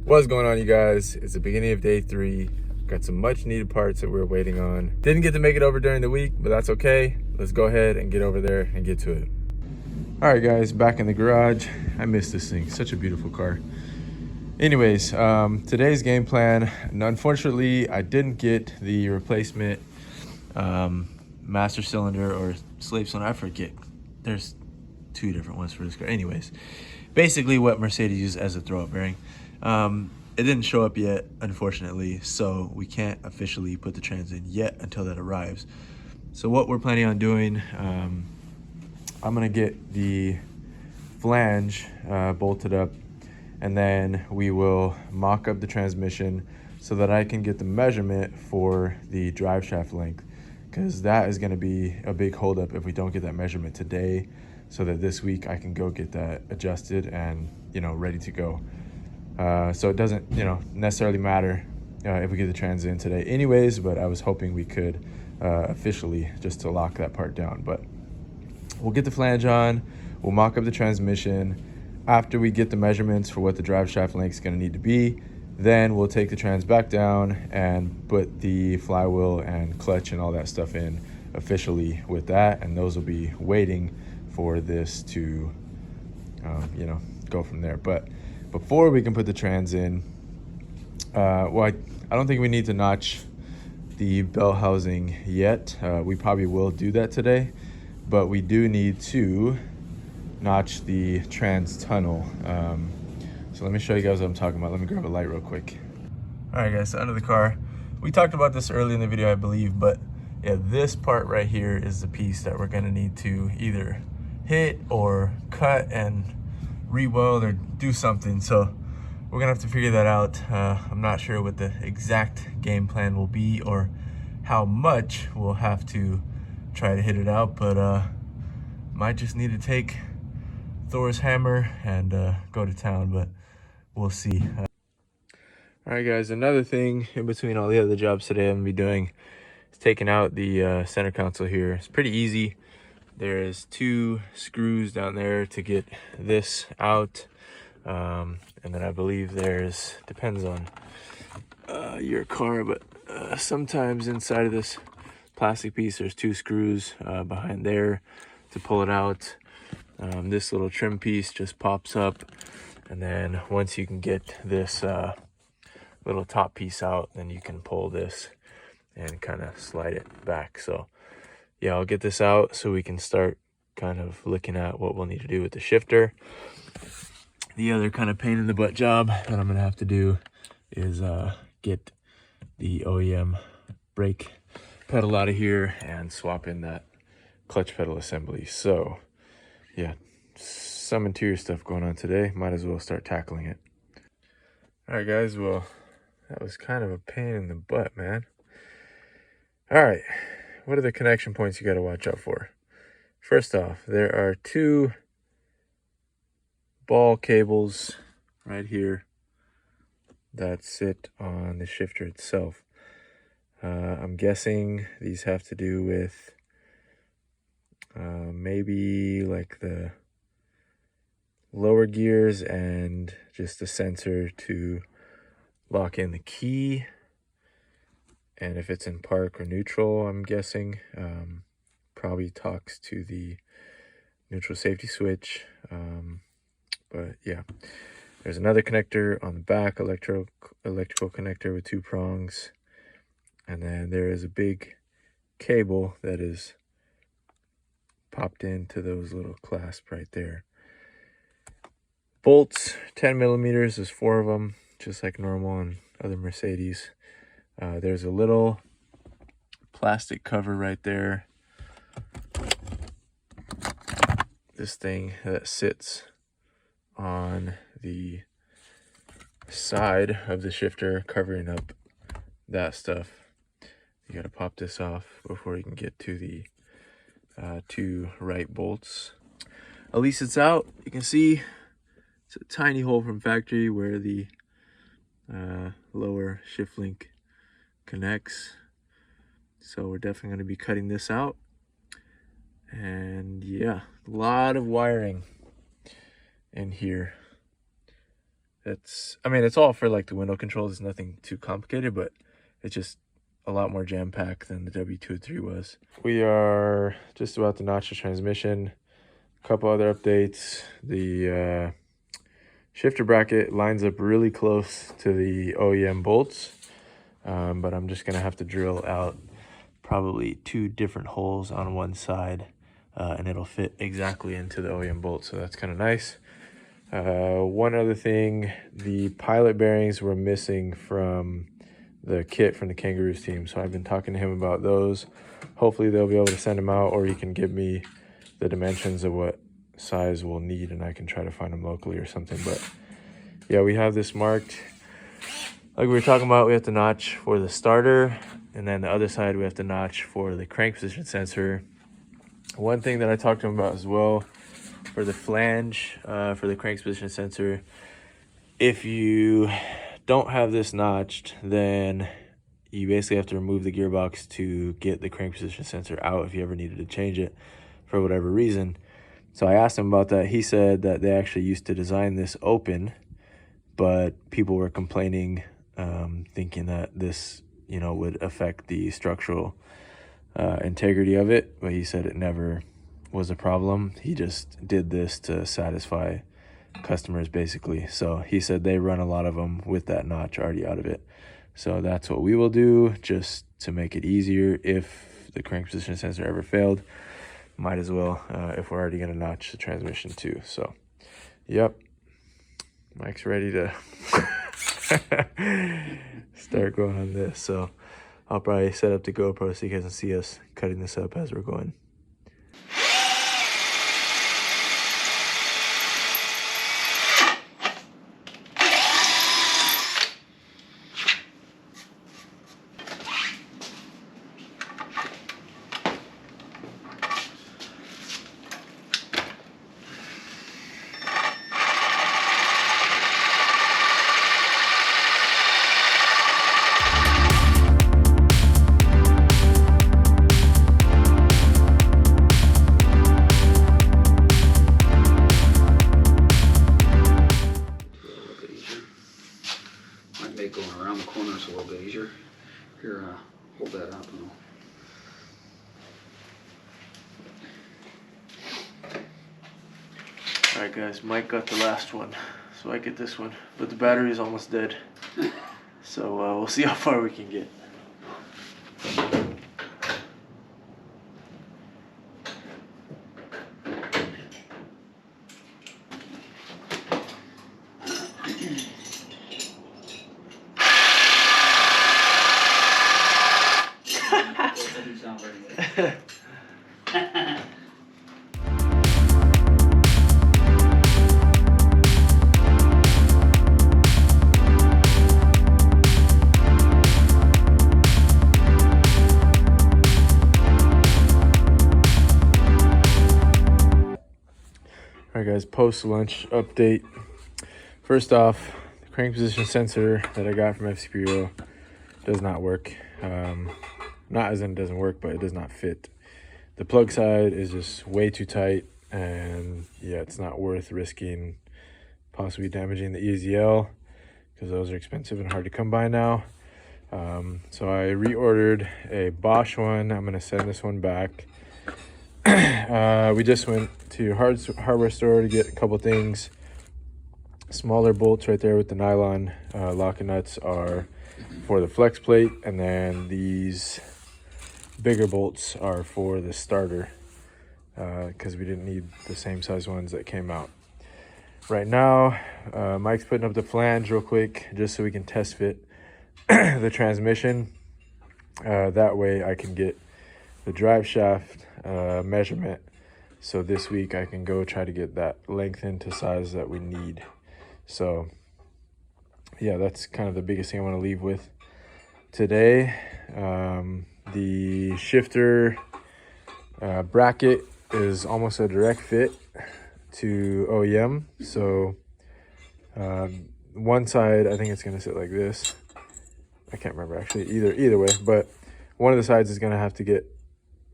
What's going on, you guys? It's the beginning of day 3. Got some much needed parts that we're waiting on. Didn't get to make it over during the week, but that's okay. Let's go ahead and get over there and get to it. All right, guys, back in the garage. I miss this thing. Such a beautiful car. Anyways, today's game plan. Unfortunately, I didn't get the replacement master cylinder or slave cylinder. I forget. There's 2 different ones for this car. Anyways, basically what Mercedes uses as a throw-up bearing. It didn't show up yet, unfortunately, so we can't officially put the trans in yet until that arrives. So what we're planning on doing, I'm gonna get the flange bolted up, and then we will mock up the transmission so that I can get the measurement for the drive shaft length, because that is gonna be a big holdup if we don't get that measurement today, so that this week I can go get that adjusted and, ready to go. So it doesn't, necessarily matter if we get the trans in today anyways, but I was hoping we could officially just to lock that part down. But we'll get the flange on, we'll mock up the transmission. After we get the measurements for what the drive shaft length is going to need to be, then we'll take the trans back down and put the flywheel and clutch and all that stuff in officially with that, and those will be waiting for this to go from there. But before we can put the trans in, I don't think we need to notch the bell housing yet. We probably will do that today, but we do need to notch the trans tunnel. So let me show you guys what I'm talking about. Let me grab a light real quick. All right, guys, so under the car. We talked about this early in the video, I believe, but yeah, this part right here is the piece that we're gonna need to either hit or cut and re-weld or do something. So we're gonna have to figure that out. I'm not sure what the exact game plan will be or how much we'll have to try to hit it out, but might just need to take Thor's hammer and go to town, but we'll see. All right, guys, another thing in between all the other jobs today I'm gonna be doing is taking out the center console here. It's pretty easy. There's 2 screws down there to get this out, and then I believe there's, depends on your car, but sometimes inside of this plastic piece there's 2 screws behind there to pull it out. This little trim piece just pops up, and then once you can get this little top piece out, then you can pull this and kind of slide it back. So yeah, I'll get this out so we can start kind of looking at what we'll need to do with the shifter. The other kind of pain in the butt job that I'm gonna have to do is get the OEM brake pedal out of here and swap in that clutch pedal assembly. So yeah, some interior stuff going on today. Might as well start tackling it. All right, guys, well, that was kind of a pain in the butt, man. All right, what are the connection points you got to watch out for? First off, there are 2 ball cables right here that sit on the shifter itself. I'm guessing these have to do with maybe like the lower gears and just the sensor to lock in the key, and if it's in park or neutral, I'm guessing probably talks to the neutral safety switch. But yeah, there's another connector on the back, electrical connector with 2 prongs, and then there is a big cable that is popped into those little clasps right there. Bolts, 10 millimeters, there's 4 of them, just like normal on other Mercedes. There's a little plastic cover right there. This thing that sits on the side of the shifter, covering up that stuff. You gotta pop this off before you can get to the 2 right bolts. At least it's out. You can see it's a tiny hole from factory where the lower shift link connects. So we're definitely going to be cutting this out. And yeah, a lot of wiring in here. I mean, it's all for like the window controls. It's nothing too complicated, but it's just a lot more jam-packed than the W203 was. We are just about to notch the transmission. A couple other updates. The shifter bracket lines up really close to the OEM bolts, but I'm just gonna have to drill out probably 2 different holes on one side, and it'll fit exactly into the OEM bolt, so that's kind of nice. One other thing, the pilot bearings were missing from the kit from the Kangaroos team, so I've been talking to him about those. Hopefully they'll be able to send them out, or he can give me the dimensions of what size we'll need, and I can try to find them locally or something. But yeah, we have this marked. Like we were talking about, we have to notch for the starter, and then the other side we have to notch for the crank position sensor. One thing that I talked to him about as well, for the flange, for the crank position sensor, if you don't have this notched, then you basically have to remove the gearbox to get the crank position sensor out if you ever needed to change it for whatever reason. So I asked him about that. He said that they actually used to design this open, but people were complaining, thinking that this, you know, would affect the structural integrity of it. But he said it never was a problem. He just did this to satisfy customers basically. So he said they run a lot of them with that notch already out of it. So that's what we will do, just to make it easier. If the crank position sensor ever failed, might as well, if we're already gonna notch the transmission too. So yep, Mike's ready to start going on this. So I'll probably set up the GoPro so you guys can see us cutting this up as we're going. Going around the corners a little bit easier. Here, hold that up. Alright guys, Mike got the last one, so I get this one, but the battery is almost dead. So we'll see how far we can get. Alright guys, post-lunch update. First off, the crank position sensor that I got from FCPO does not work. Not as in it doesn't work, but it does not fit. The plug side is just way too tight, and yeah, it's not worth risking possibly damaging the EZL, because those are expensive and hard to come by now. So I reordered a Bosch one. I'm going to send this one back. We just went to hardware store to get a couple things. Smaller bolts right there with the nylon locking nuts are for the flex plate, and then these bigger bolts are for the starter, because we didn't need the same size ones that came out. Right now, Mike's putting up the flange real quick just so we can test fit the transmission. That way I can get the drive shaft measurement, so this week I can go try to get that lengthened to size that we need. So yeah, that's kind of the biggest thing I want to leave with today. The shifter bracket is almost a direct fit to OEM, so one side I think it's going to sit like this. I can't remember actually, either way, but one of the sides is going to have to get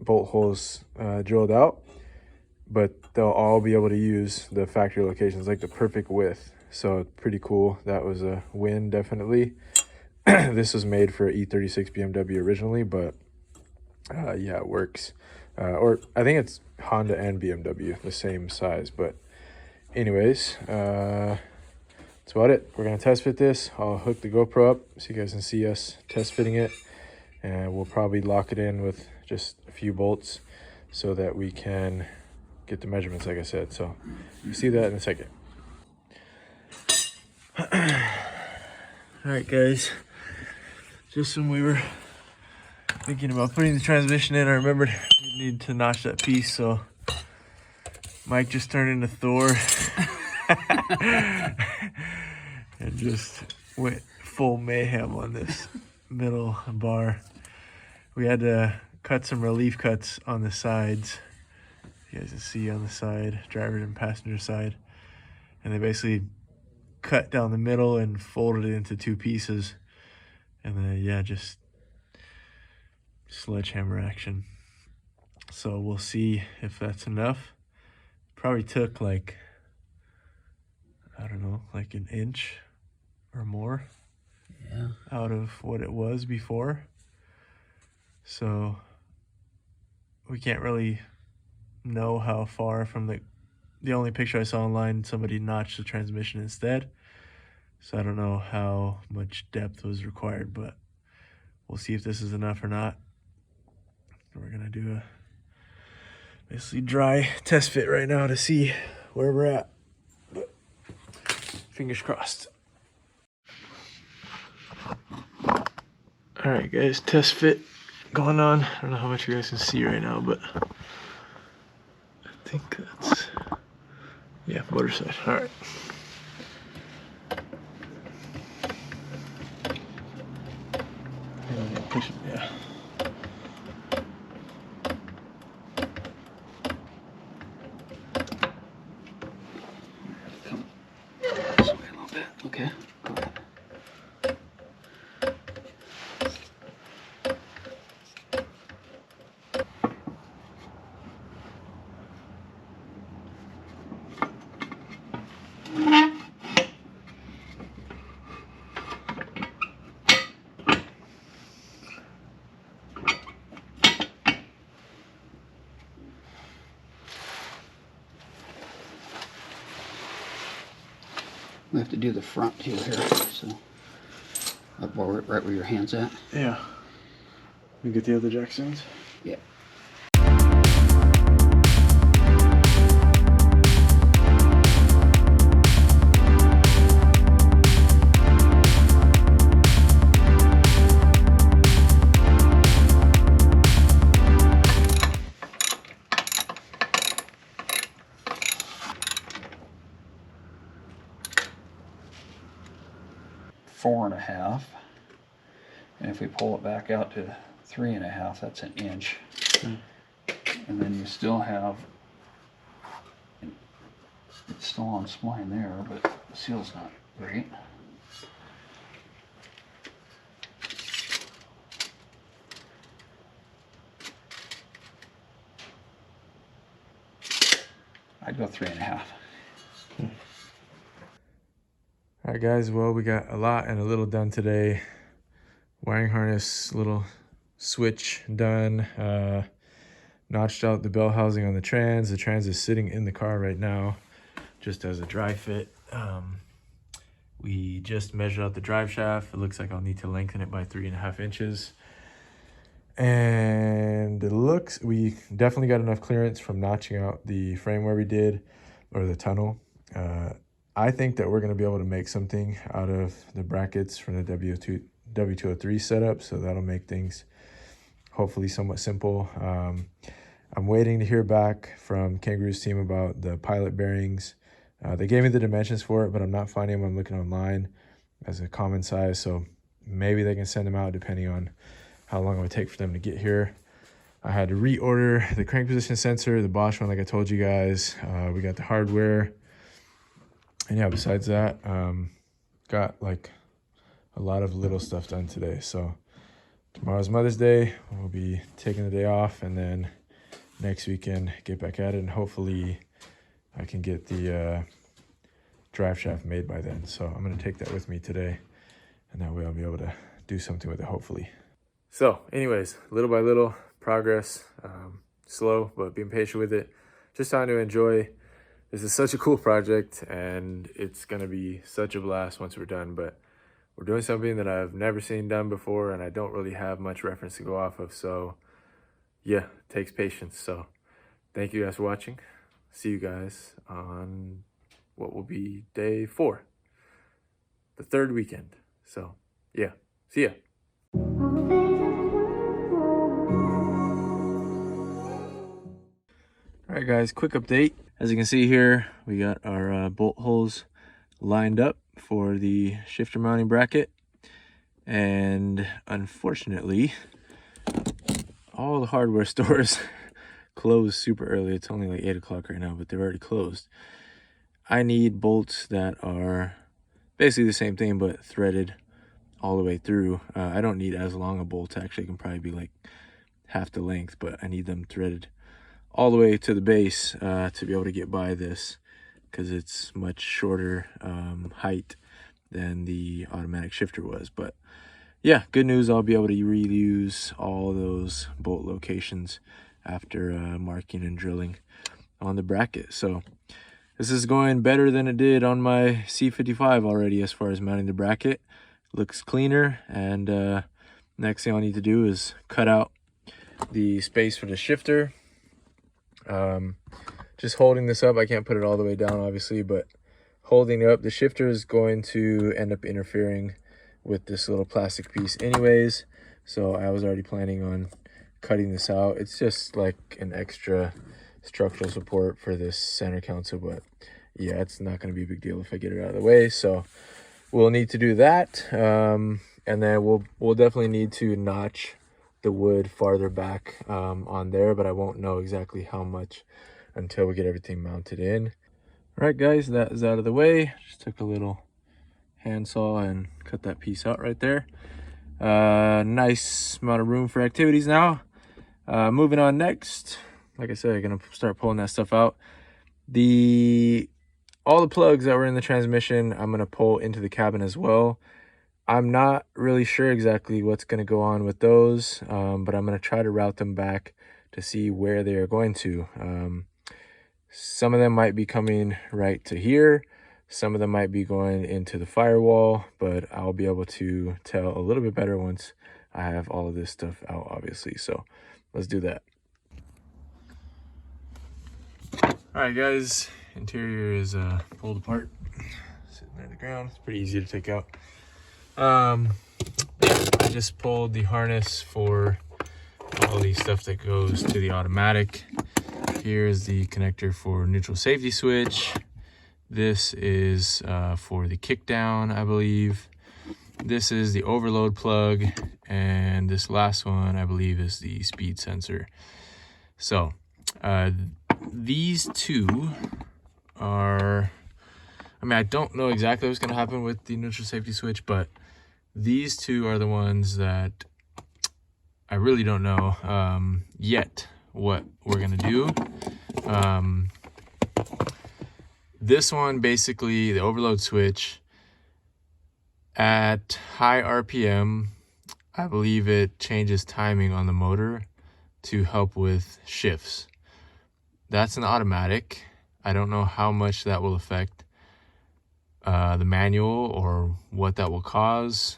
bolt holes drilled out, but they'll all be able to use the factory locations, like the perfect width. So pretty cool. That was a win, definitely. This was made for E36 BMW originally, but yeah, it works. Or I think it's Honda and BMW, the same size. But anyways, that's about it. We're gonna test fit this. I'll hook the GoPro up so you guys can see us test fitting it, and we'll probably lock it in with just a few bolts so that we can get the measurements, like I said. So you'll see that in a second. All right, guys. Just when we were thinking about putting the transmission in, I remembered we need to notch that piece. So Mike just turned into Thor and just went full mayhem on this middle bar. We had to cut some relief cuts on the sides. You guys can see on the side, driver and passenger side. And they basically cut down the middle and folded it into two pieces. And then, yeah, just sledgehammer action. So we'll see if that's enough. Probably took like, I don't know, like an inch or more out of what it was before. So we can't really know how far from the only picture I saw online, somebody notched the transmission instead. So I don't know how much depth was required, but we'll see if this is enough or not. We're gonna do a basically dry test fit right now to see where we're at. But fingers crossed. All right, guys, test fit going on. I don't know how much you guys can see right now, but I think that's, yeah, motor side. All right. Push it, yeah. Come this way a little bit. Okay, go ahead. We have to do the front too here, so up right where your hand's at. Yeah. You get the other jack stands? Yeah. Four and a half, and if we pull it back out to 3.5, that's an inch. And then you still have, it's still on spline there, but the seal's not great. I'd go 3.5. All right, guys, well, we got a lot and a little done today. Wiring harness, little switch done. Notched out the bell housing on the trans. The trans is sitting in the car right now, just as a dry fit. We just measured out the drive shaft. It looks like I'll need to lengthen it by 3.5 inches. And it looks, we definitely got enough clearance from notching out the frame where we did, or the tunnel. I think that we're going to be able to make something out of the brackets from the W203 setup, so that'll make things hopefully somewhat simple. I'm waiting to hear back from Kangaroo's team about the pilot bearings. They gave me the dimensions for it, but I'm not finding them. I'm looking online as a common size, so maybe they can send them out depending on how long it would take for them to get here. I had to reorder the crank position sensor, the Bosch one, like I told you guys. We got the hardware. And yeah, besides that, got like a lot of little stuff done today. So tomorrow's Mother's Day. We'll be taking the day off and then next weekend, get back at it, and hopefully I can get the drive shaft made by then. So I'm going to take that with me today, and that way I'll be able to do something with it, hopefully. So anyways, little by little progress, slow, but being patient with it. Just trying to enjoy. This is such a cool project, and it's going to be such a blast once we're done. But we're doing something that I've never seen done before, and I don't really have much reference to go off of. So yeah, it takes patience. So thank you guys for watching. See you guys on what will be day 4, the 3rd weekend. So yeah, see ya. All right, guys, quick update. As you can see here, we got our bolt holes lined up for the shifter mounting bracket. And unfortunately, all the hardware stores closed super early. It's only like 8 o'clock right now, but they're already closed. I need bolts that are basically the same thing, but threaded all the way through. I don't need as long a bolt. Actually, it can probably be like half the length, but I need them threaded all the way to the base to be able to get by this, because it's much shorter height than the automatic shifter was. But yeah, good news, I'll be able to reuse all those bolt locations after marking and drilling on the bracket. So this is going better than it did on my C55 already as far as mounting the bracket. Looks cleaner, and next thing I'll need to do is cut out the space for the shifter. Just holding this up, I can't put it all the way down obviously, but holding up the shifter is going to end up interfering with this little plastic piece anyways, so I was already planning on cutting this out. It's just like an extra structural support for this center console, but yeah, it's not going to be a big deal if I get it out of the way. So we'll need to do that, and then we'll definitely need to notch the wood farther back on there, but I won't know exactly how much until we get everything mounted in. All right, guys, that is out of the way. Just took a little handsaw and cut that piece out right there. Nice amount of room for activities now. Moving on next, like I said, I'm gonna start pulling that stuff out. All the plugs that were in the transmission, I'm gonna pull into the cabin as well. I'm not really sure exactly what's going to go on with those, but I'm going to try to route them back to see where they are going to. Some of them might be coming right to here. Some of them might be going into the firewall, but I'll be able to tell a little bit better once I have all of this stuff out, obviously. So let's do that. All right, guys, interior is pulled apart, sitting there on the ground. It's pretty easy to take out. I just pulled the harness for all the stuff that goes to the automatic. Here's the connector for neutral safety switch. This is for the kickdown, I believe. This is the overload plug, and this last one, I believe, is the speed sensor. So these two are, I mean, I don't know exactly what's going to happen with the neutral safety switch, but these two are the ones that I really don't know yet what we're going to do. This one, basically, the overload switch, at high RPM, I believe it changes timing on the motor to help with shifts. That's an automatic. I don't know how much that will affect the manual or what that will cause.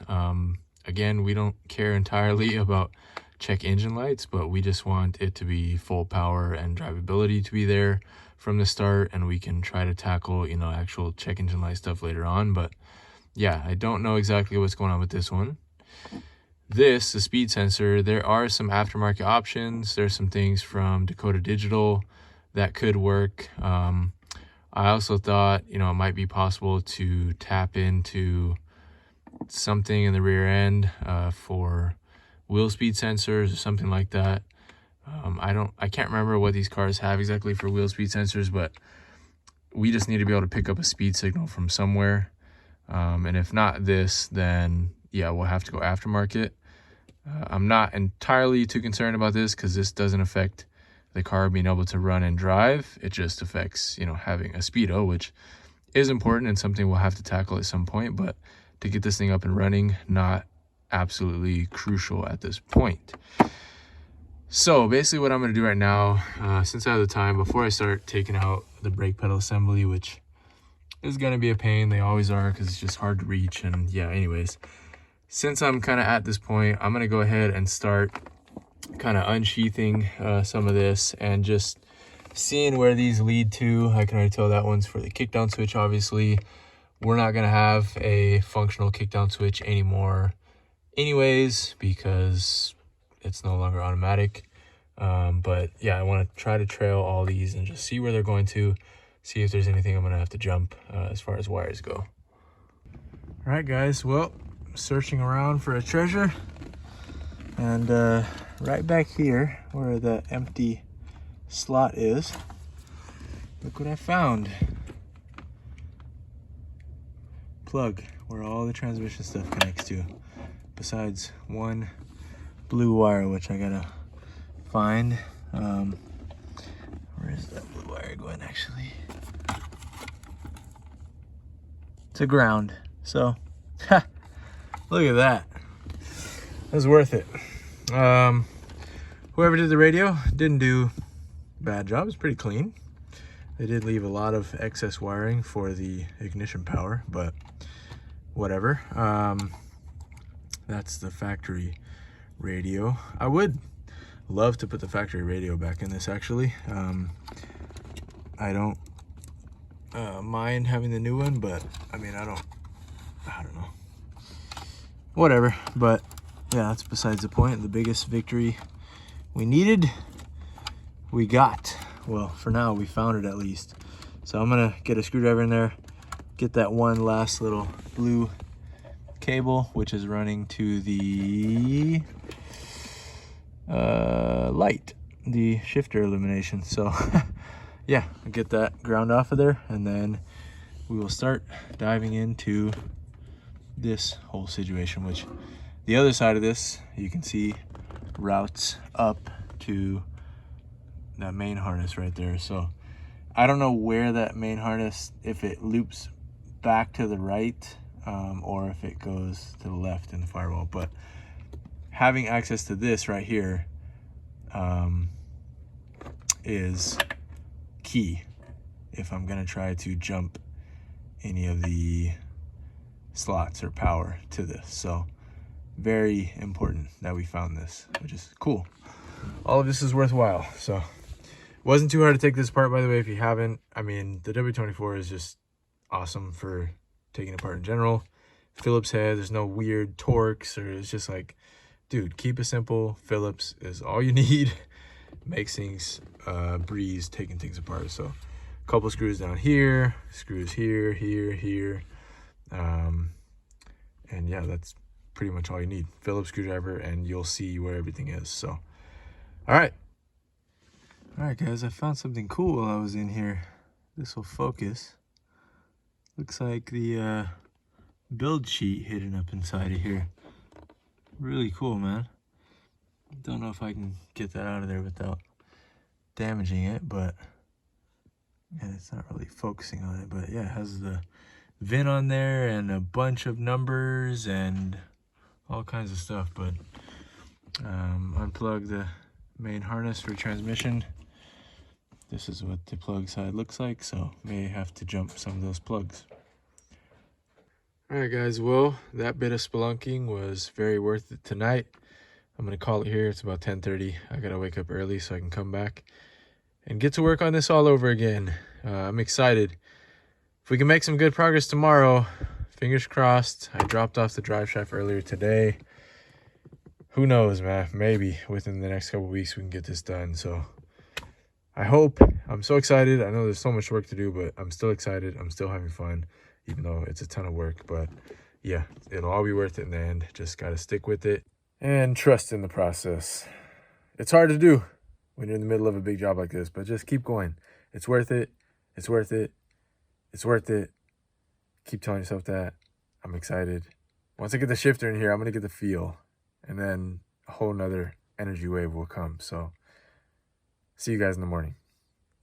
Again, we don't care entirely about check engine lights, but we just want it to be full power and drivability to be there from the start, and we can try to tackle, you know, actual check engine light stuff later on. But yeah, I don't know exactly what's going on with this one. This, the speed sensor, there are some aftermarket options. There's some things from Dakota Digital that could work. I also thought, you know, it might be possible to tap into something in the rear end for wheel speed sensors or something like that. I can't remember what these cars have exactly for wheel speed sensors, but we just need to be able to pick up a speed signal from somewhere. And if not this, then yeah, we'll have to go aftermarket. I'm not entirely too concerned about this because this doesn't affect the car being able to run and drive. It just affects, you know, having a speedo, which is important and something we'll have to tackle at some point, but to get this thing up and running, not absolutely crucial at this point. So basically what I'm going to do right now, since I have the time, before I start taking out the brake pedal assembly, which is going to be a pain, they always are, because it's just hard to reach. And yeah, anyways, since I'm kind of at this point, I'm going to go ahead and start kind of unsheathing some of this and just seeing where these lead to. I can already tell that one's for the kickdown switch. Obviously, we're not going to have a functional kickdown switch anymore anyways, because it's no longer automatic. But yeah, I want to try to trail all these and just see where they're going to, see if there's anything I'm going to have to jump as far as wires go. All right, guys, well, searching around for a treasure, and right back here where the empty slot is, look what I found. Plug where all the transmission stuff connects to, besides one blue wire, which I gotta find. Where is that blue wire going actually? To ground. So look at that. It was worth it. Whoever did the radio didn't do a bad job. It's pretty clean. They did leave a lot of excess wiring for the ignition power, but whatever. That's the factory radio. I would love to put the factory radio back in this actually. I don't mind having the new one, but I mean, I don't know. Whatever, but yeah, that's besides the point. The biggest victory we needed, we got. Well, for now, we found it at least. So I'm gonna get a screwdriver in there, get that one last little blue cable, which is running to the light, the shifter illumination. So yeah, I'll get that ground off of there, and then we will start diving into this whole situation, which the other side of this, you can see routes up to that main harness right there. So I don't know where that main harness, if it loops back to the right or if it goes to the left in the firewall, but having access to this right here is key if I'm gonna try to jump any of the slots or power to this. So very important that we found this, which is cool. All of this is worthwhile. So wasn't too hard to take this apart, by the way, if you haven't. I mean, the W24 is just awesome for taking apart in general. Phillips head, there's no weird torques, or it's just like, dude, keep it simple. Phillips is all you need. Makes things breeze taking things apart. So a couple screws down here, screws here, here. And yeah, that's pretty much all you need. Phillips screwdriver, and you'll see where everything is. So all right guys, I found something cool while I was in here. This will focus. Looks like the build sheet hidden up inside of here. Really cool, man. Don't know if I can get that out of there without damaging it, but yeah, it's not really focusing on it. But yeah, it has the VIN on there and a bunch of numbers and all kinds of stuff. But unplug the main harness for transmission. This is what the plug side looks like, so may have to jump some of those plugs. All right, guys, well, that bit of spelunking was very worth it tonight. I'm gonna call it here. It's about 10:30. I gotta wake up early so I can come back and get to work on this all over again. I'm excited. If we can make some good progress tomorrow, fingers crossed. I dropped off the drive shaft earlier today. Who knows, man? Maybe within the next couple of weeks we can get this done. So I hope. I'm so excited. I know there's so much work to do, but I'm still excited. I'm still having fun, even though it's a ton of work. But yeah, it'll all be worth it in the end. Just got to stick with it and trust in the process. It's hard to do when you're in the middle of a big job like this, but just keep going. It's worth it. It's worth it. It's worth it. Keep telling yourself that. I'm excited. Once I get the shifter in here, I'm going to get the feel, and then a whole nother energy wave will come. So See you guys in the morning.